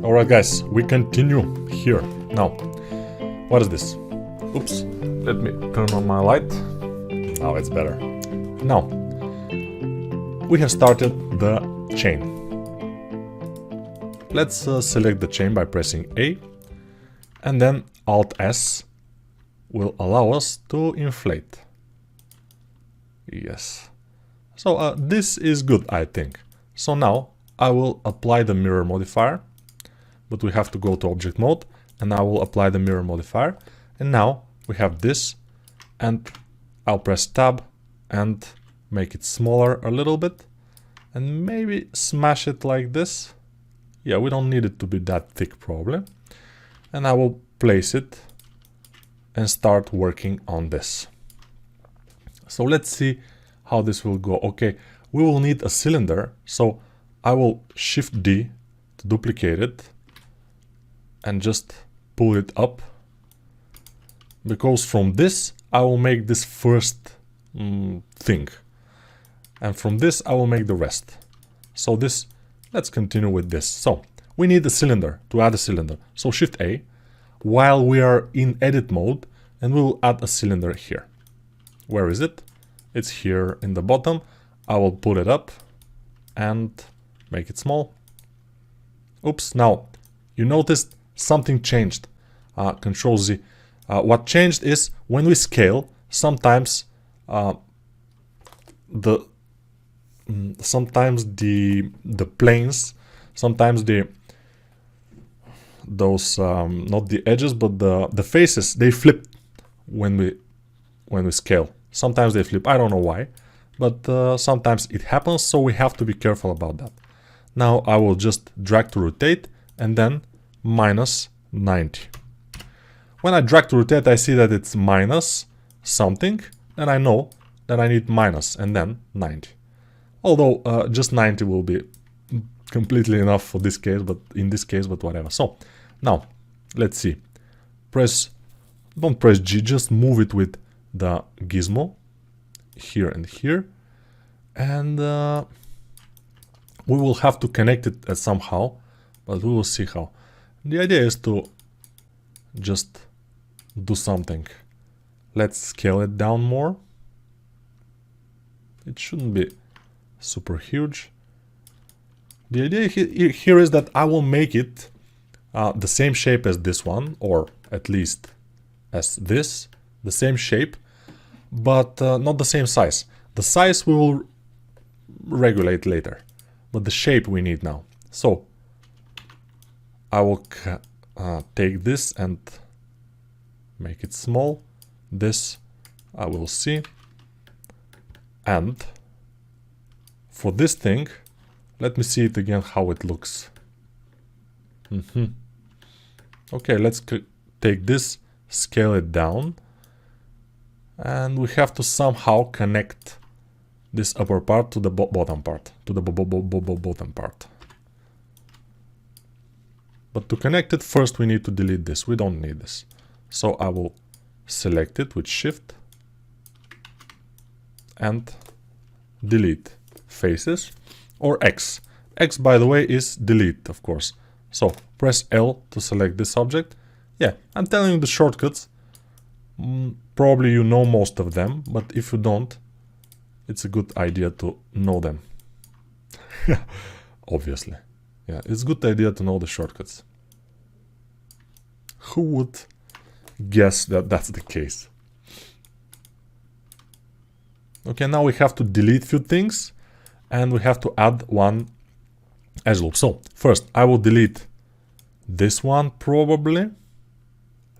Alright guys, we continue here. Now, what is this? Oops, let me turn on my light. Now it's better. Now, we have started the chain. Let's select the chain by pressing A, and then Alt-S will allow us to inflate. Yes. So this is good, I think. So now I will apply the mirror modifier, but we have to go to object mode, and I will apply the mirror modifier. And now we have this, and I'll press tab and make it smaller a little bit, and maybe smash it like this. Yeah, we don't need it to be that thick probably. And I will place it and start working on this. So let's see how this will go. Okay, we will need a cylinder, so I will Shift D to duplicate it and just pull it up, because from this I will make this first thing, and from this I will make the rest. So this, let's continue with this. So we need a cylinder to add a cylinder, so Shift A while we are in edit mode, and we will add a cylinder here. Where is it? It's here in the bottom. I will pull it up and make it small. Oops, now you noticed something changed. Control Z. What changed is when we scale, sometimes the planes, sometimes those not the edges but the faces, they flip when we scale. Sometimes they flip, I don't know why, but sometimes it happens, so we have to be careful about that. Now I will just drag to rotate and then minus 90. When I drag to rotate, I see that it's minus something, and I know that I need minus and then 90. Although just 90 will be completely enough for this case, but in this case, but whatever. So now let's see. Don't press G, just move it with the gizmo here and here, and we will have to connect it somehow, but we will see how. The idea is to just do something. Let's scale it down more. It shouldn't be super huge. The idea here is that I will make it the same shape as this one, or at least as this, the same shape, but not the same size. The size we will regulate later, but the shape we need now. So I will take this and make it small. This I will see. And for this thing, let me see it again how it looks. Okay, let's take this, scale it down, and we have to somehow connect this upper part to the bottom part, bottom part. But to connect it, first we need to delete this. We don't need this. So I will select it with Shift and delete faces, or X. X, by the way, is delete, of course. So press L to select this object. Yeah, I'm telling you the shortcuts. Probably you know most of them, but if you don't, it's a good idea to know them. Obviously. Yeah, it's a good idea to know the shortcuts. Who would guess that that's the case? Okay, now we have to delete few things, and we have to add one edge loop. So first I will delete this one probably.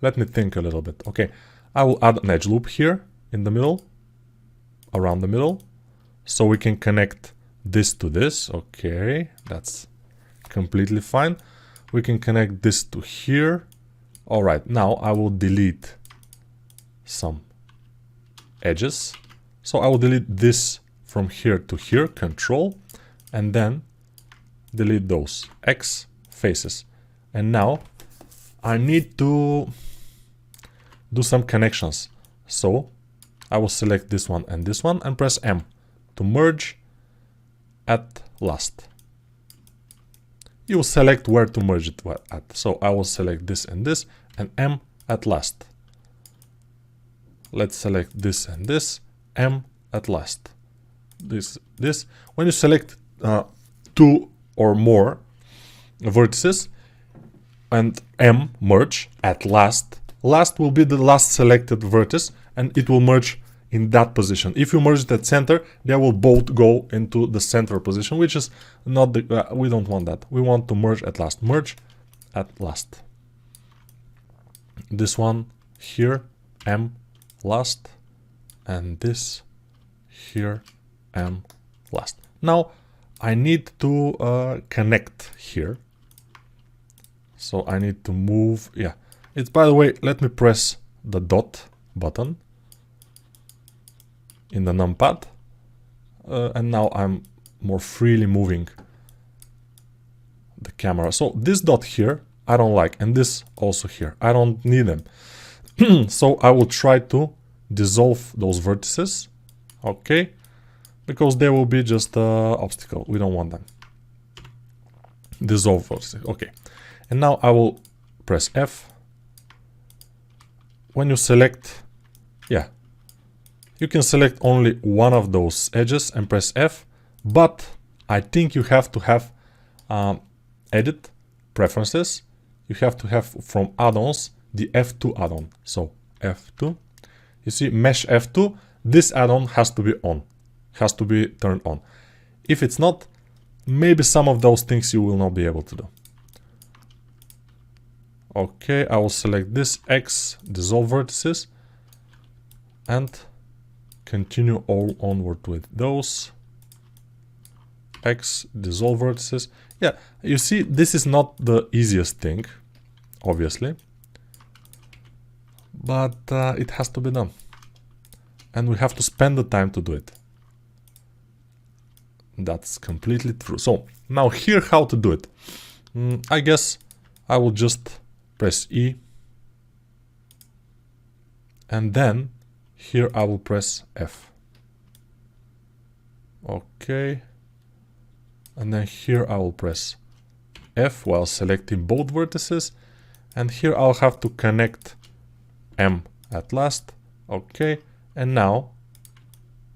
Let me think a little bit. Okay, I will add an edge loop here in the middle, around the middle, so we can connect this to this. Okay, that's completely fine. We can connect this to here. All right, now I will delete some edges. So I will delete this from here to here, Control, and then delete those X faces. And now I need to do some connections. So I will select this one and press M to merge at last. you select where to merge it at. So I will select this and this, and M at last. Let's select this and this, M at last. This. When you select 2 or more vertices and M merge at last, last will be the last selected vertex, and it will merge in that position. If you merge it at center, they will both go into the center position, which is not the we don't want that. We want to merge at last. Merge at last. This one here, M last, and this here, M last. Now I need to connect here. So I need to move, yeah. It's, by the way, let me press the dot button in the numpad. And now I'm more freely moving the camera. So this dot here, I don't like. And this also here, I don't need them. So I will try to dissolve those vertices. Okay. Because they will be just an obstacle. We don't want them. Dissolve vertices. Okay. And now I will press F. When you select, yeah, you can select only one of those edges and press F, but I think you have to have edit preferences. You have to have from add-ons the F2 add-on. So F2, you see mesh F2, this add-on has to be on, has to be turned on. If it's not, maybe some of those things you will not be able to do. Okay, I will select this X, dissolve vertices, and continue all onward with those. X, dissolve vertices. Yeah, you see, this is not the easiest thing, obviously, but it has to be done. And we have to spend the time to do it. That's completely true. So, now here how to do it. I guess I will just press E, and then here I will press F. Okay, and then here I will press F while selecting both vertices, and here I'll have to connect M at last. Okay, and now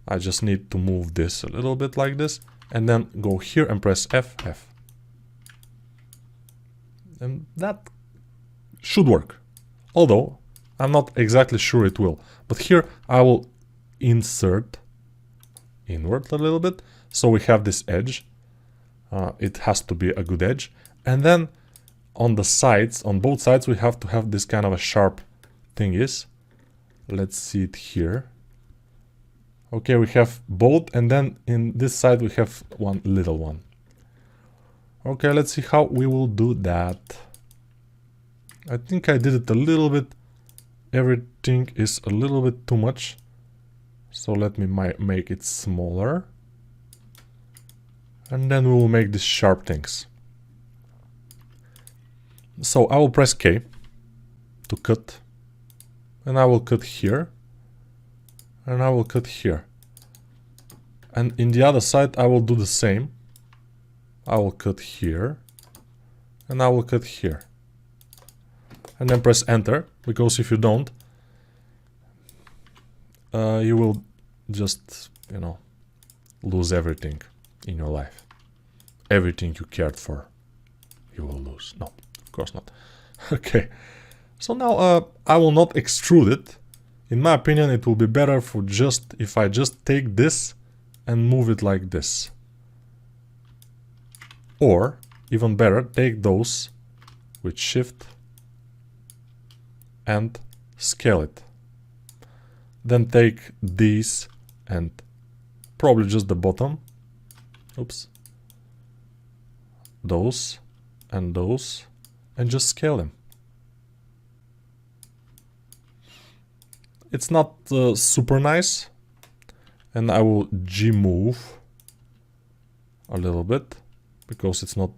I just need to move this a little bit like this, and then go here and press F, F. And that should work, although I'm not exactly sure it will. But here I will insert inward a little bit, so we have this edge. It has to be a good edge, and then on the sides, on both sides, we have to have this kind of a sharp thingies. Let's see it here. Okay, we have both, and then in this side we have one little one. Okay, let's see how we will do that. I think I did it a little bit. Everything is a little bit too much. So let me make it smaller. And then we will make these sharp things. So I will press K to cut. And I will cut here. And I will cut here. And in the other side I will do the same. I will cut here. And I will cut here. And then press enter, because if you don't, you will just, you know, lose everything in your life. Everything you cared for, you will lose. No, of course not. Okay, so now I will not extrude it. In my opinion, it will be better for just, if I just take this and move it like this. Or, even better, take those with shift and scale it. Then take these and probably just the bottom. Oops. Those and those, and just scale them. It's not super nice, and I will G move a little bit because it's not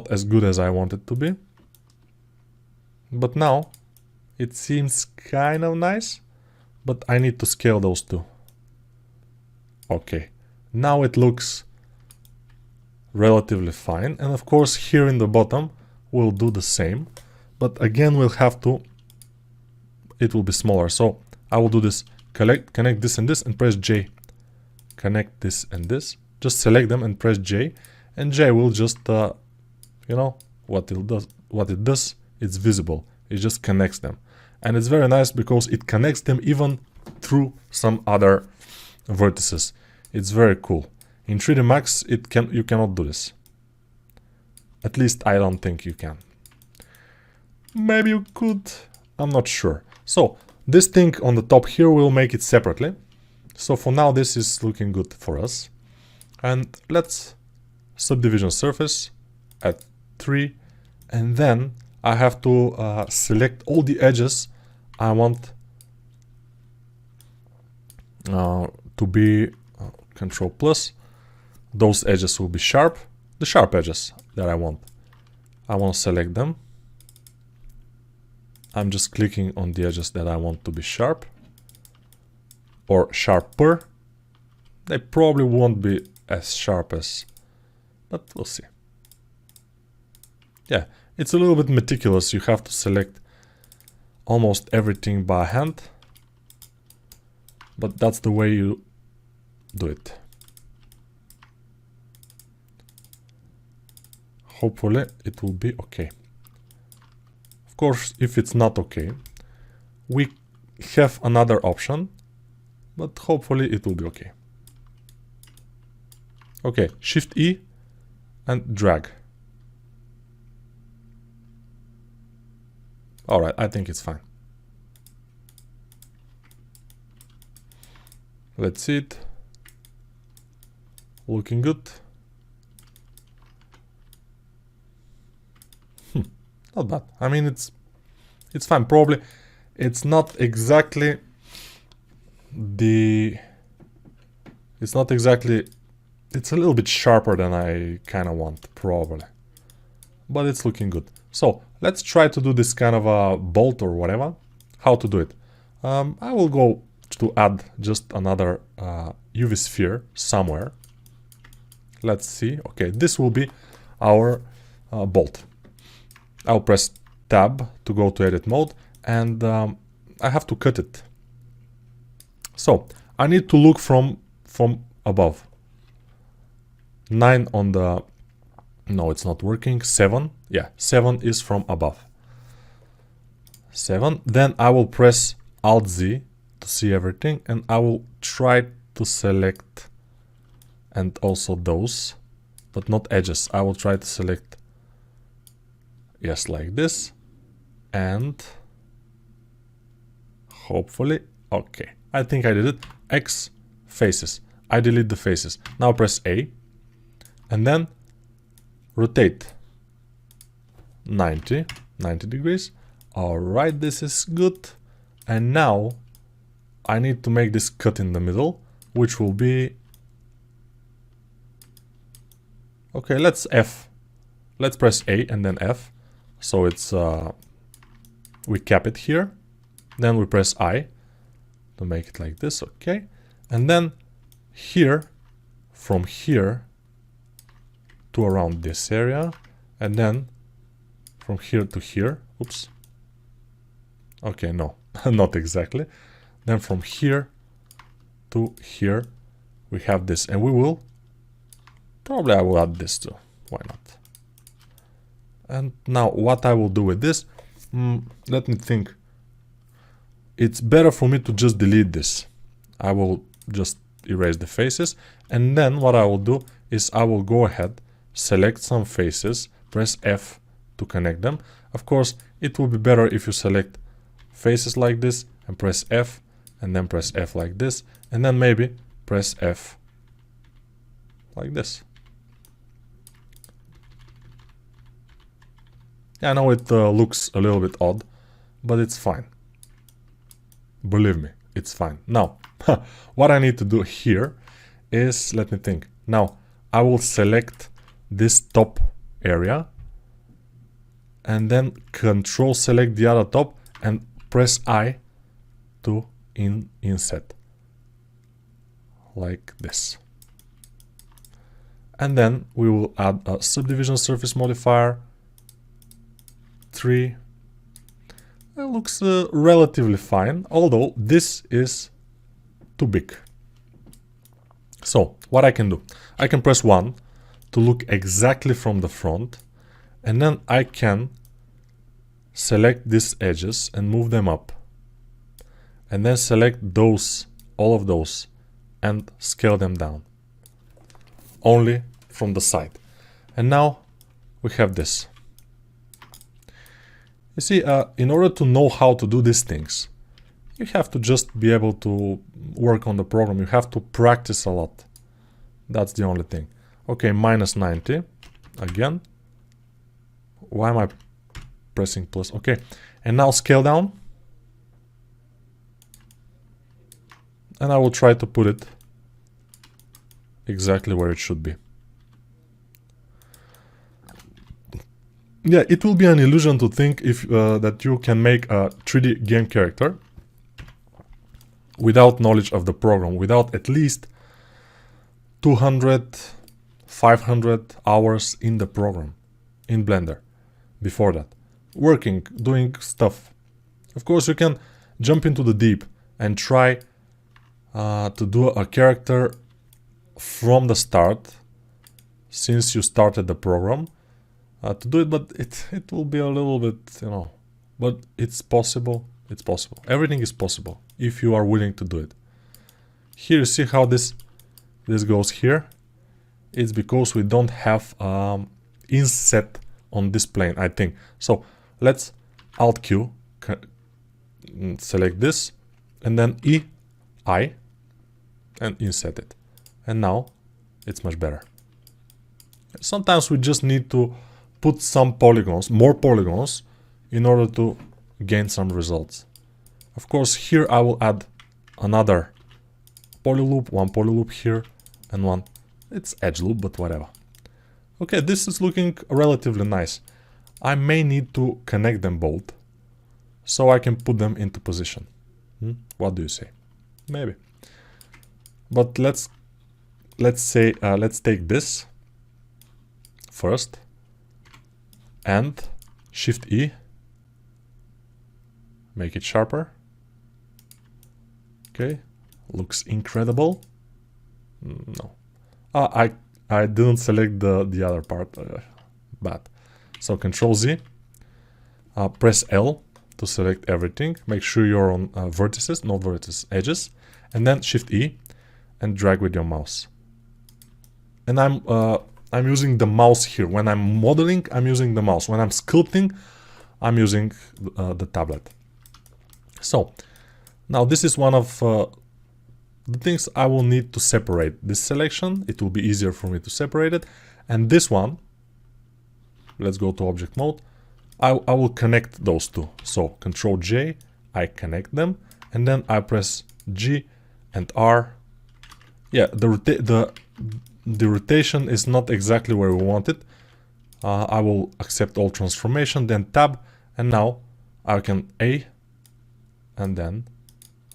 as good as I want it to be. But now it seems kind of nice, but I need to scale those two. Okay, now it looks relatively fine. And of course here in the bottom we'll do the same, but again we'll have to, it will be smaller. So I will do this, connect this and this and press J. Connect this and this, just select them and press J, and J will just you know what it does, it's visible, it just connects them. And it's very nice because it connects them even through some other vertices. It's very cool. In 3D Max you cannot do this. At least I don't think you can. Maybe you could, I'm not sure. So this thing on the top here will make it separately. So for now this is looking good for us. And let's subdivision surface at 3, and then I have to select all the edges I want to be Control plus. Those edges will be sharp, the sharp edges that I want to select them. I'm just clicking on the edges that I want to be sharp or sharper. They probably won't be as sharp as, but we'll see. Yeah, it's a little bit meticulous. You have to select almost everything by hand, but that's the way you do it. Hopefully it will be okay. Of course, if it's not okay, we have another option, but hopefully it will be okay. Okay, Shift E and drag. Alright, I think it's fine. Let's see it. Looking good. Not bad. I mean, it's fine. Probably it's not exactly the... It's not exactly... It's a little bit sharper than I kind of want, probably. But it's looking good. So, let's try to do this kind of a bolt or whatever. How to do it? I will go to add just another UV sphere somewhere. Let's see. Okay, this will be our bolt. I'll press Tab to go to edit mode, and I have to cut it. So, I need to look from above. 9 on the... No, it's not working. 7. Yeah, 7 is from above. 7. Then I will press Alt-Z to see everything, and I will try to select, and also those, but not edges. I will try to select, yes, like this, and hopefully, okay. I think I did it. X, faces. I delete the faces. Now press A, and then rotate 90 degrees. Alright, this is good. And now I need to make this cut in the middle, which will be... Okay, let's F. Let's press A and then F. So it's... we cap it here. Then we press I to make it like this, okay. And then here, from here to around this area, and then from here to here, oops. Okay, no, not exactly. Then from here to here, we have this, and we will, probably I will add this too, why not? And now what I will do with this, let me think. It's better for me to just delete this. I will just erase the faces, and then what I will do is I will go ahead, select some faces, press F to connect them. Of course, it will be better if you select faces like this and press F, and then press F like this, and then maybe press F like this. Yeah, I know it looks a little bit odd, but it's fine. Believe me, it's fine. Now, what I need to do here is, let me think. Now, I will select this top area and then control select the other top and press I to inset like this. And then we will add a subdivision surface modifier, 3. It looks relatively fine, although this is too big. So what I can do, I can press 1 to look exactly from the front, and then I can select these edges and move them up, and then select those, all of those, and scale them down only from the side. And now we have this. You see, in order to know how to do these things, you have to just be able to work on the program. You have to practice a lot. That's the only thing. Okay, minus 90 again. Why am I pressing plus? Okay, and now scale down, and I will try to put it exactly where it should be. Yeah, it will be an illusion to think if that you can make a 3D game character without knowledge of the program, without at least 200, 500 hours in the program, in Blender, before that. Working, doing stuff. Of course, you can jump into the deep and try to do a character from the start, since you started the program, to do it, but it will be a little bit, you know, but it's possible. It's possible. Everything is possible if you are willing to do it. Here you see how this goes here. It's because we don't have inset on this plane, I think. So let's Alt Q, select this, and then I, and inset it. And now it's much better. Sometimes we just need to put some polygons, more polygons, in order to gain some results. Of course, here I will add another polyloop, one polyloop here, and one, it's edge loop, but whatever. Okay, this is looking relatively nice. I may need to connect them both, so I can put them into position. What do you say? Maybe. But let's say, let's take this first, and Shift E, make it sharper. Okay, looks incredible. No, I didn't select the other part, bad. So Control Z, press L to select everything. Make sure you're on vertices, not vertices, edges, and then Shift E and drag with your mouse. And I'm using the mouse here. When I'm modeling, I'm using the mouse. When I'm sculpting, I'm using the tablet. So now this is one of the things I will need to separate. This selection, it will be easier for me to separate it. And this one, let's go to object mode. I will connect those two. So Control J, I connect them, and then I press G and R. Yeah, the rotation is not exactly where we want it. I will accept all transformation, then tab, and now I can A, and then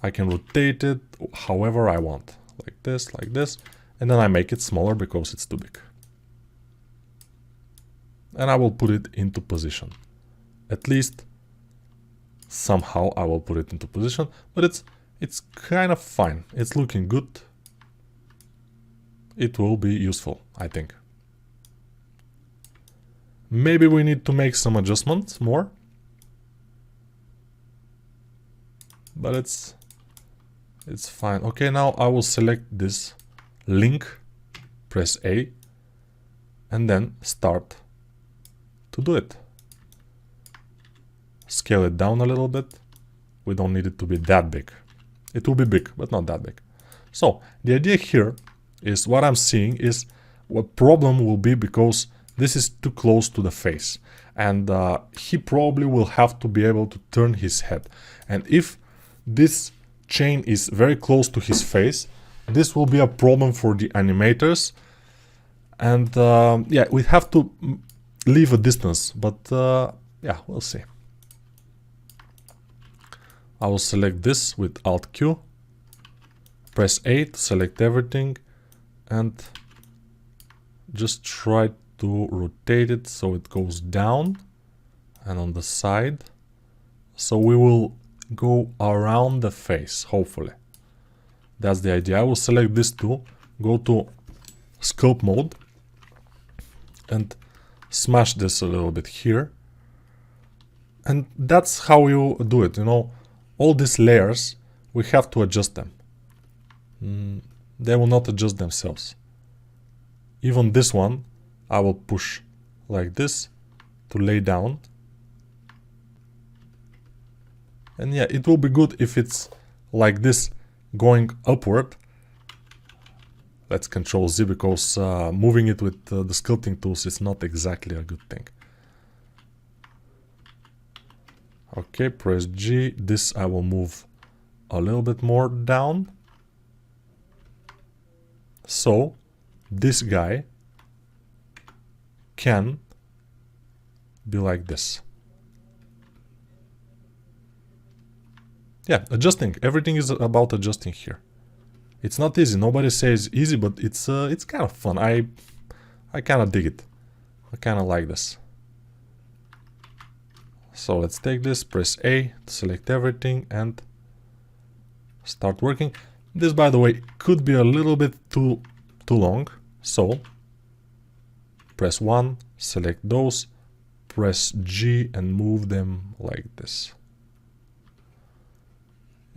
I can rotate it however I want, like this, and then I make it smaller because it's too big. And I will put it into position. At least somehow I will put it into position, but it's kind of fine. It's looking good. It will be useful, I think. Maybe we need to make some adjustments more, but it's fine. Okay, now I will select this link, press A, and then start to do it. Scale it down a little bit. We don't need it to be that big. It will be big, but not that big. So the idea here is, what I'm seeing is what problem will be because this is too close to the face, and he probably will have to be able to turn his head. And if this chain is very close to his face, this will be a problem for the animators. And yeah, we have to leave a distance, but yeah, we'll see. I will select this with Alt Q, press A to select everything, and just try to rotate it so it goes down and on the side. So we will go around the face, hopefully. That's the idea. I will select this tool, go to sculpt mode and smash this a little bit here. And that's how you do it, you know. All these layers, we have to adjust them. They will not adjust themselves. Even this one, I will push like this to lay down. And yeah, it will be good if it's like this going upward. Let's Control Z because moving it with the sculpting tools is not exactly a good thing. Okay, press G. This I will move a little bit more down. So this guy can be like this. Yeah, adjusting. Everything is about adjusting here. It's not easy. Nobody says easy, but it's kind of fun. I kind of dig it. I kind of like this. So let's take this, press A to select everything and start working. This, by the way, could be a little bit too long. So press 1, select those, press G and move them like this.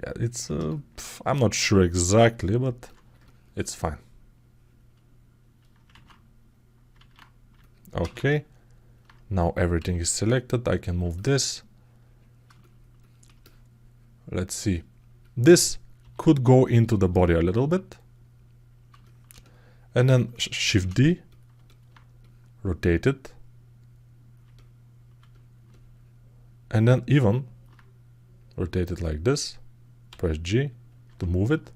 Yeah, it's I'm not sure exactly, but it's fine. Okay, now everything is selected. I can move this. Let's see. This could go into the body a little bit. And then Shift D, rotate it. And then even rotate it like this. Press G to move it.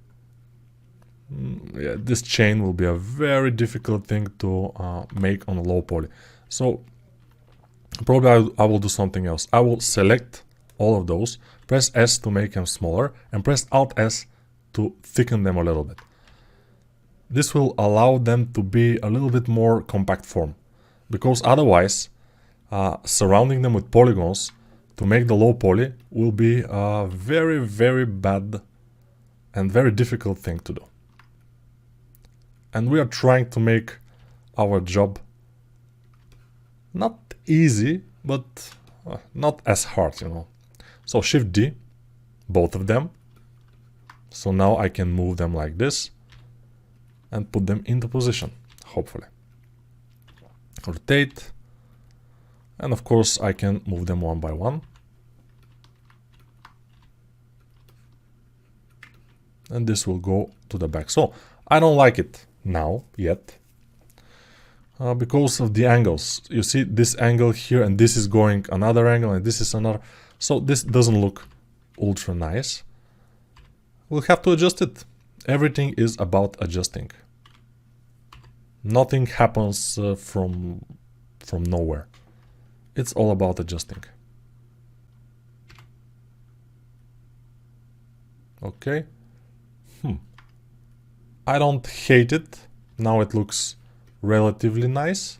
Yeah, this chain will be a very difficult thing to make on a low poly. So probably I will do something else. I will select all of those, press S to make them smaller, and press Alt S to thicken them a little bit. This will allow them to be a little bit more compact form, because otherwise surrounding them with polygons to make the low poly will be a very, very bad and very difficult thing to do. And we are trying to make our job not easy, but not as hard, you know. So Shift D, both of them. So now I can move them like this and put them into position, hopefully. Rotate. And of course I can move them one by one. And this will go to the back. So I don't like it now yet because of the angles. You see this angle here, and this is going another angle, and this is another. So this doesn't look ultra nice. We'll have to adjust it. Everything is about adjusting. Nothing happens from nowhere. It's all about adjusting. Okay. I don't hate it. Now it looks relatively nice.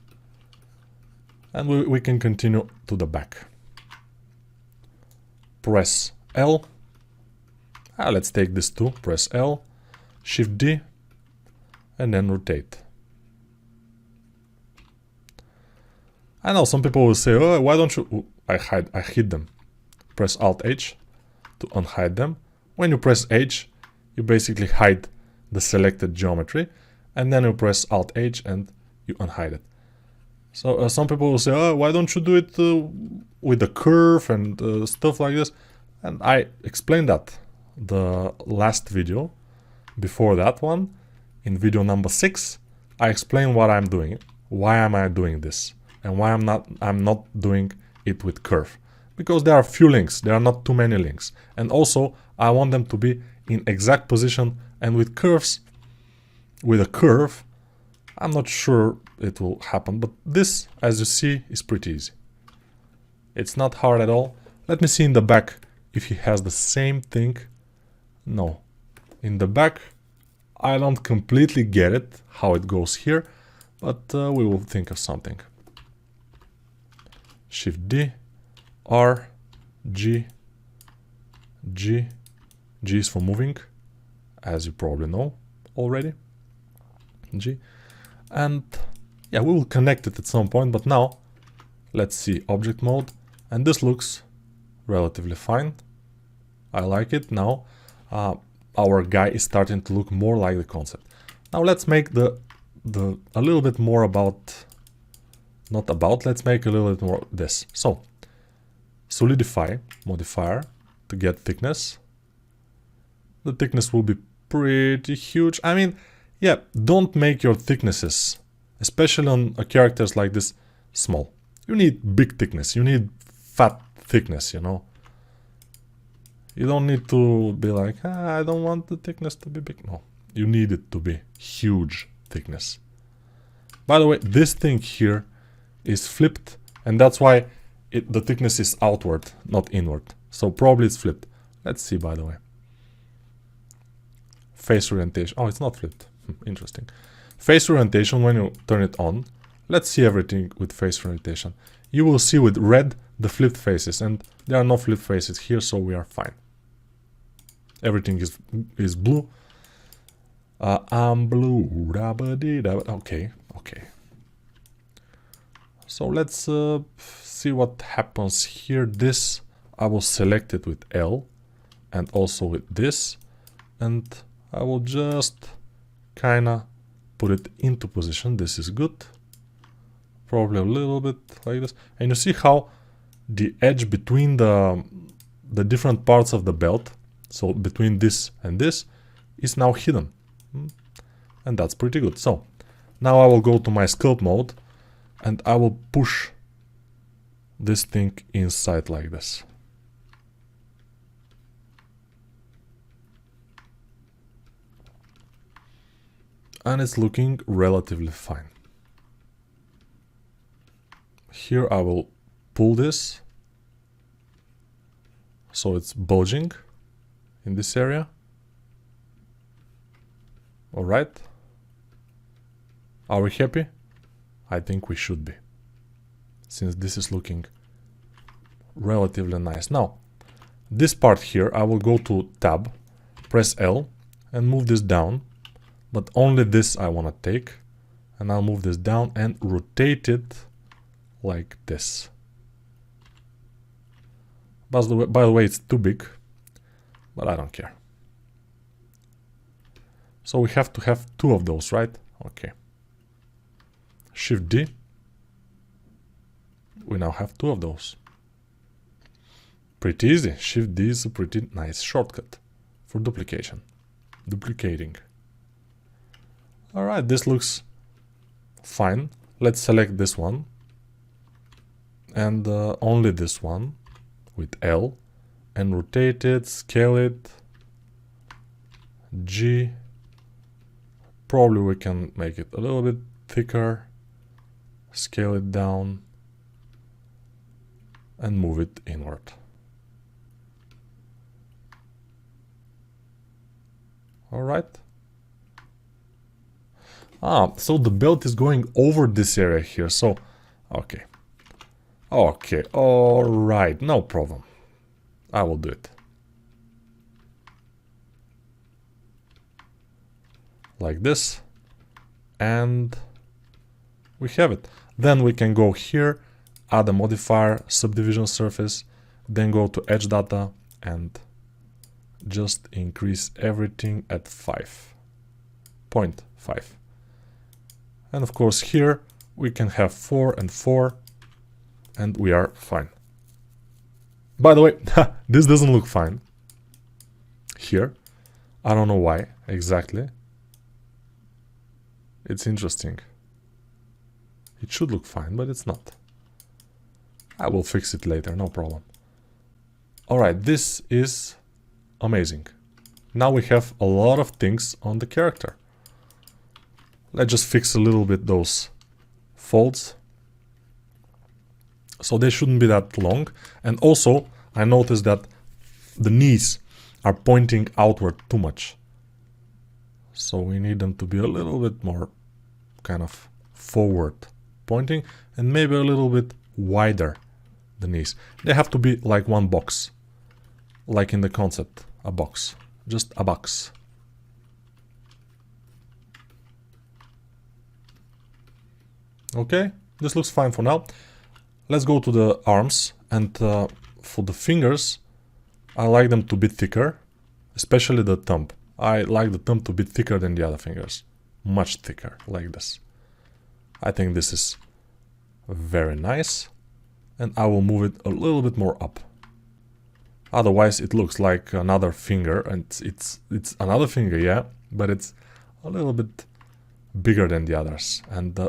And we can continue to the back. Press L. Let's take this too. Press L. Shift D. And then rotate. I know some people will say, oh, why don't you... Ooh, I hid them. Press Alt H to unhide them. When you press H, you basically hide the selected geometry, and then you press Alt H and you unhide it. So some people will say, oh, why don't you do it with the curve and stuff like this? And I explained that the last video before that one, in video number 6. I explained what I'm doing, why am I doing this, and why I'm not doing it with curve. Because there are few links, there are not too many links, and also I want them to be in exact position. And with curves, with a curve, I'm not sure it will happen, but this, as you see, is pretty easy. It's not hard at all. Let me see in the back if he has the same thing. No. In the back, I don't completely get it, how it goes here, but we will think of something. Shift D, R, G, G. G is for moving, as you probably know already. G. And yeah, we will connect it at some point, but now let's see object mode, and this looks relatively fine. I like it. Now our guy is starting to look more like the concept. Now let's make a little bit more about, not about, let's make a little bit more this. So solidify modifier to get thickness. The thickness will be pretty huge. I mean, yeah, don't make your thicknesses, especially on characters like this, small. You need big thickness, you need fat thickness, you know. You don't need to be like, I don't want the thickness to be big. No, you need it to be huge thickness. By the way, this thing here is flipped, and that's why the thickness is outward, not inward. So probably it's flipped. Let's see, by the way. Face orientation. Oh, it's not flipped. Interesting. Face orientation, when you turn it on, let's see everything with face orientation. You will see with red the flipped faces, and there are no flipped faces here, so we are fine. Everything is blue. I'm blue. Okay, okay. So let's see what happens here. This, I will select it with L, and also with this, and I will just kinda put it into position. This is good. Probably a little bit like this. And you see how the edge between the different parts of the belt, so between this and this, is now hidden. And that's pretty good. So now I will go to my sculpt mode and I will push this thing inside like this. And it's looking relatively fine. Here I will pull this so it's bulging in this area. Alright. Are we happy? I think we should be, since this is looking relatively nice. Now, this part here, I will go to tab, press L, and move this down. But only this I want to take. And I'll move this down and rotate it like this. By the way, it's too big, but I don't care. So we have to have two of those, right? Okay. Shift D. We now have two of those. Pretty easy. Shift D is a pretty nice shortcut for duplication. Duplicating. Alright, this looks fine. Let's select this one. And only this one with L. And rotate it, scale it. G. Probably we can make it a little bit thicker. Scale it down. And move it inward. Alright. So the belt is going over this area here, so, okay. Okay, alright, no problem. I will do it. Like this. And we have it. Then we can go here, add a modifier, subdivision surface, then go to edge data and just increase everything at 5.5. And of course here we can have 4 and 4 and we are fine. By the way, this doesn't look fine here. I don't know why exactly. It's interesting. It should look fine, but it's not. I will fix it later, no problem. Alright, this is amazing. Now we have a lot of things on the character. Let's just fix a little bit those folds. So they shouldn't be that long. And also, I noticed that the knees are pointing outward too much. So we need them to be a little bit more kind of forward pointing, and maybe a little bit wider the knees. They have to be like one box, like in the concept, a box, just a box. Okay, this looks fine for now. Let's go to the arms, and for the fingers, I like them to be thicker, especially the thumb. I like the thumb to be thicker than the other fingers, much thicker, like this. I think this is very nice, and I will move it a little bit more up. Otherwise it looks like another finger, and it's another finger, yeah, but it's a little bit bigger than the others, and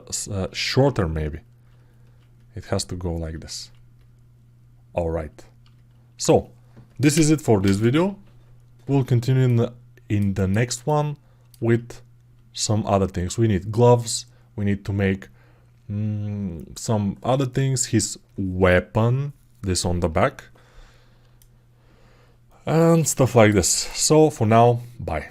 shorter maybe. It has to go like this. Alright, so this is it for this video. We'll continue in the next one with some other things. We need gloves, we need to make some other things, his weapon, this on the back, and stuff like this. So for now, bye.